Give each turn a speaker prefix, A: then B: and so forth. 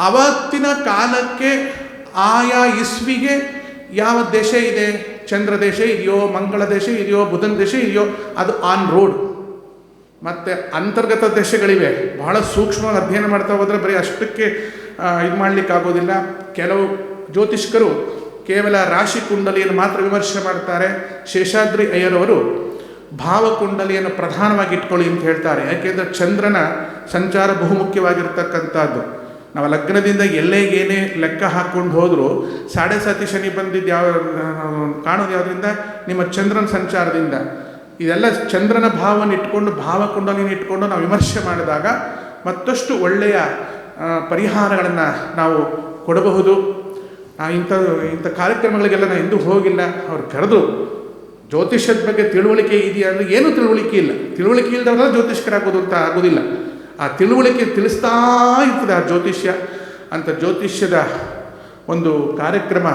A: ಆವತ್ತಿನ ಕಾಲಕ್ಕೆ ಆಯಾ ಇಸ್ವಿಗೆ ಯಾವ ದೇಶ ಇದೆ, ಚಂದ್ರ ದೇಶ ಇದೆಯೋ, ಮಂಗಳ ದೇಶ ಇದೆಯೋ, ಬುಧನ ದೇಶ ಇದೆಯೋ, ಅದು ಆನ್ ರೋಡ್. ಮತ್ತು ಅಂತರ್ಗತ ದೇಶಗಳಿವೆ. ಬಹಳ ಸೂಕ್ಷ್ಮವಾಗಿ ಅಧ್ಯಯನ ಮಾಡ್ತಾ ಹೋದರೆ ಬರೀ ಅಷ್ಟಕ್ಕೆ ಇದು ಮಾಡಲಿಕ್ಕಾಗೋದಿಲ್ಲ. ಕೆಲವು ಜ್ಯೋತಿಷ್ಕರು ಕೇವಲ ರಾಶಿ ಕುಂಡಲಿಯನ್ನು ಮಾತ್ರ ವಿಮರ್ಶೆ ಮಾಡ್ತಾರೆ. ಶೇಷಾದ್ರಿ ಅಯ್ಯರವರು ಭಾವಕುಂಡಲಿಯನ್ನು ಪ್ರಧಾನವಾಗಿ ಇಟ್ಕೊಳ್ಳಿ ಅಂತ ಹೇಳ್ತಾರೆ. ಯಾಕೆಂದರೆ ಚಂದ್ರನ ಸಂಚಾರ ಬಹುಮುಖ್ಯವಾಗಿರ್ತಕ್ಕಂಥದ್ದು. ನಾವು ಲಗ್ನದಿಂದ ಎಲ್ಲೇ ಏನೇ ಲೆಕ್ಕ ಹಾಕ್ಕೊಂಡು ಹೋದರೂ 7.5 ಶನಿ ಬಂದಿದ್ದು ಕಾಣೋದು ಯಾವುದರಿಂದ? ನಿಮ್ಮ ಚಂದ್ರನ ಸಂಚಾರದಿಂದ. ಇದೆಲ್ಲ ಚಂದ್ರನ ಭಾವವನ್ನು ಇಟ್ಕೊಂಡು, ಭಾವಕುಂಡಲಿನ ಇಟ್ಕೊಂಡು ನಾವು ವಿಮರ್ಶೆ ಮಾಡಿದಾಗ ಮತ್ತಷ್ಟು ಒಳ್ಳೆಯ ಪರಿಹಾರಗಳನ್ನು ನಾವು ಕೊಡಬಹುದು. ಇಂಥ ಕಾರ್ಯಕ್ರಮಗಳಿಗೆಲ್ಲ ನಾನು ಎಂದೂ ಹೋಗಿಲ್ಲ. ಅವ್ರು ಕರೆದು ಜ್ಯೋತಿಷ್ಯದ ಬಗ್ಗೆ ತಿಳುವಳಿಕೆ ಇದೆಯಾ ಅಂದರೆ ಏನೂ ತಿಳುವಳಿಕೆ ಇಲ್ಲ. ತಿಳುವಳಿಕೆ ಇಲ್ಲದವರೆಲ್ಲ ಜ್ಯೋತಿಷ್ಕರಾಗೋದು ಅಂತ ಆಗೋದಿಲ್ಲ. ಆ ತಿಳುವಳಿಕೆ ತಿಳಿಸ್ತಾ ಇರ್ತದೆ ಆ ಜ್ಯೋತಿಷ್ಯ. ಅಂತ ಜ್ಯೋತಿಷ್ಯದ ಒಂದು ಕಾರ್ಯಕ್ರಮ